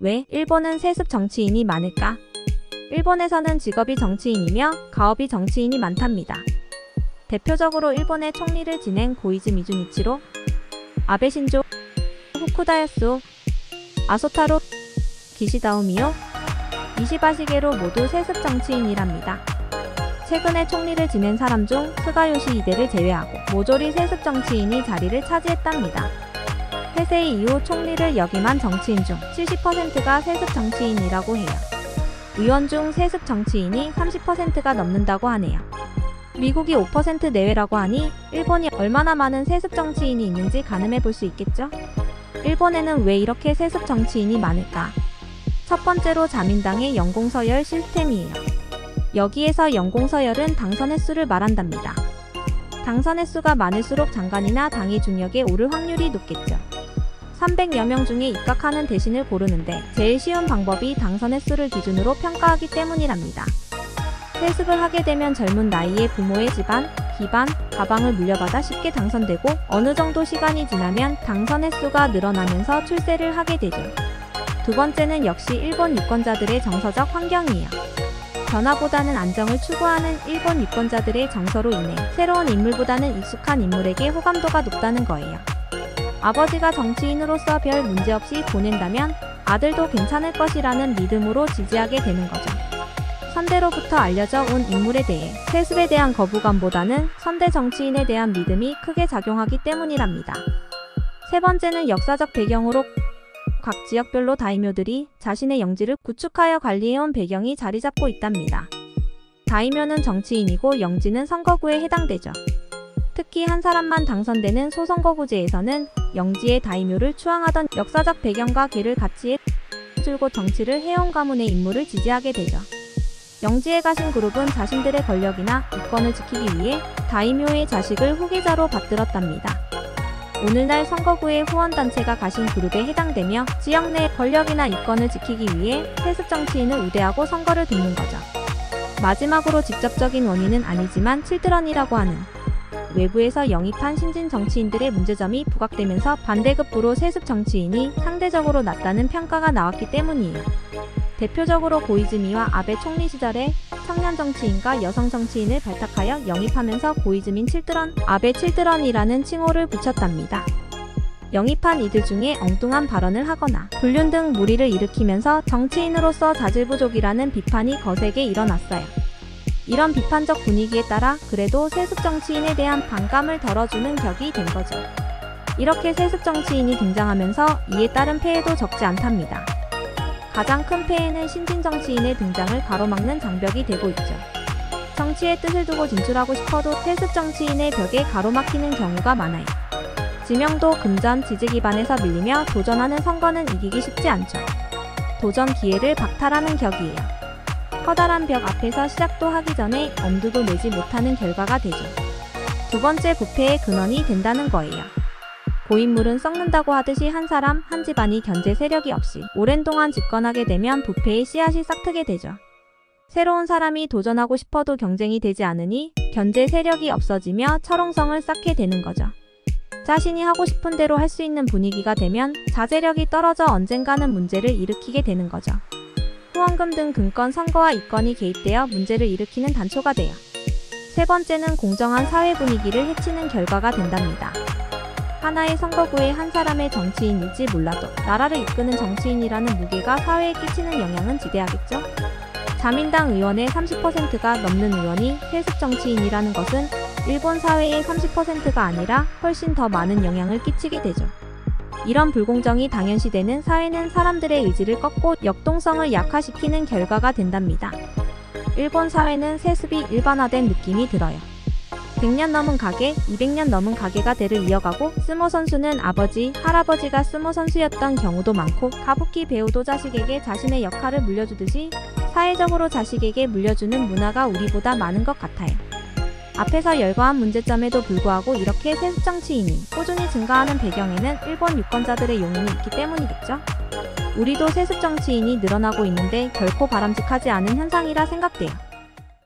왜 일본은 세습 정치인이 많을까? 일본에서는 직업이 정치인이며 가업이 정치인이 많답니다. 대표적으로 일본의 총리를 지낸 고이즈 미즈미치로, 아베 신조, 후쿠다 야스오, 아소타로, 기시다 후미오, 이시바 시게로 모두 세습 정치인이랍니다. 최근에 총리를 지낸 사람 중 스가요시 이데를 제외하고 모조리 세습 정치인이 자리를 차지했답니다. 해세이 이후 총리를 역임한 정치인 중 70%가 세습 정치인이라고 해요. 의원 중 세습 정치인이 30%가 넘는다고 하네요. 미국이 5% 내외라고 하니 일본이 얼마나 많은 세습 정치인이 있는지 가늠해 볼 수 있겠죠? 일본에는 왜 이렇게 세습 정치인이 많을까? 첫 번째로 자민당의 연공서열 시스템이에요. 여기에서 연공서열은 당선 횟수를 말한답니다. 당선 횟수가 많을수록 장관이나 당의 중역에 오를 확률이 높겠죠. 300여 명 중에 입각하는 대신을 고르는데 제일 쉬운 방법이 당선 횟수를 기준으로 평가하기 때문이랍니다. 세습을 하게 되면 젊은 나이에 부모의 집안, 기반, 가방을 물려받아 쉽게 당선되고 어느 정도 시간이 지나면 당선 횟수가 늘어나면서 출세를 하게 되죠. 두 번째는 역시 일본 유권자들의 정서적 환경이에요. 변화보다는 안정을 추구하는 일본 유권자들의 정서로 인해 새로운 인물보다는 익숙한 인물에게 호감도가 높다는 거예요. 아버지가 정치인으로서 별 문제없이 보낸다면 아들도 괜찮을 것이라는 믿음으로 지지하게 되는 거죠. 선대로부터 알려져 온 인물에 대해 세습에 대한 거부감보다는 선대 정치인에 대한 믿음이 크게 작용하기 때문이랍니다. 세 번째는 역사적 배경으로 각 지역별로 다이묘들이 자신의 영지를 구축하여 관리해온 배경이 자리잡고 있답니다. 다이묘는 정치인이고 영지는 선거구에 해당되죠. 특히 한 사람만 당선되는 소선거구제에서는 영지의 다이묘를 추앙하던 역사적 배경과 괴를 같이 줄곧 정치를 해온 가문의 인물을 지지하게 되죠. 영지에 가신 그룹은 자신들의 권력이나 이권을 지키기 위해 다이묘의 자식을 후계자로 받들었답니다. 오늘날 선거구의 후원단체가 가신 그룹에 해당되며 지역 내 권력이나 이권을 지키기 위해 세습 정치인을 우대하고 선거를 돕는 거죠. 마지막으로 직접적인 원인은 아니지만 칠드런이라고 하는 외부에서 영입한 신진 정치인들의 문제점이 부각되면서 반대급부로 세습 정치인이 상대적으로 낮다는 평가가 나왔기 때문이에요. 대표적으로 고이즈미와 아베 총리 시절에 청년 정치인과 여성 정치인을 발탁하여 영입하면서 고이즈민 칠드런, 아베 칠드런이라는 칭호를 붙였답니다. 영입한 이들 중에 엉뚱한 발언을 하거나 불륜 등 무리를 일으키면서 정치인으로서 자질부족이라는 비판이 거세게 일어났어요. 이런 비판적 분위기에 따라 그래도 세습 정치인에 대한 반감을 덜어주는 격이 된 거죠. 이렇게 세습 정치인이 등장하면서 이에 따른 폐해도 적지 않답니다. 가장 큰 폐해는 신진 정치인의 등장을 가로막는 장벽이 되고 있죠. 정치의 뜻을 두고 진출하고 싶어도 세습 정치인의 벽에 가로막히는 경우가 많아요. 지명도, 금전, 지지 기반에서 밀리며 도전하는 선거는 이기기 쉽지 않죠. 도전 기회를 박탈하는 격이에요. 커다란 벽 앞에서 시작도 하기 전에 엄두도 내지 못하는 결과가 되죠. 두 번째 부패의 근원이 된다는 거예요. 고인물은 썩는다고 하듯이 한 사람, 한 집안이 견제 세력이 없이 오랜 동안 집권하게 되면 부패의 씨앗이 싹트게 되죠. 새로운 사람이 도전하고 싶어도 경쟁이 되지 않으니 견제 세력이 없어지며 철옹성을 쌓게 되는 거죠. 자신이 하고 싶은 대로 할 수 있는 분위기가 되면 자제력이 떨어져 언젠가는 문제를 일으키게 되는 거죠. 후원금 등 금권 선거와 이권이 개입되어 문제를 일으키는 단초가 돼요. 세 번째는 공정한 사회 분위기를 해치는 결과가 된답니다. 하나의 선거구에 한 사람의 정치인일지 몰라도 나라를 이끄는 정치인이라는 무게가 사회에 끼치는 영향은 지대하겠죠? 자민당 의원의 30%가 넘는 의원이 세습 정치인이라는 것은 일본 사회의 30%가 아니라 훨씬 더 많은 영향을 끼치게 되죠. 이런 불공정이 당연시되는 사회는 사람들의 의지를 꺾고 역동성을 약화시키는 결과가 된답니다. 일본 사회는 세습이 일반화된 느낌이 들어요. 100년 넘은 가게, 200년 넘은 가게가 대를 이어가고 스모 선수는 아버지, 할아버지가 스모 선수였던 경우도 많고 가부키 배우도 자식에게 자신의 역할을 물려주듯이 사회적으로 자식에게 물려주는 문화가 우리보다 많은 것 같아요. 앞에서 열거한 문제점에도 불구하고 이렇게 세습 정치인이 꾸준히 증가하는 배경에는 일본 유권자들의 용인이 있기 때문이겠죠? 우리도 세습 정치인이 늘어나고 있는데 결코 바람직하지 않은 현상이라 생각돼요.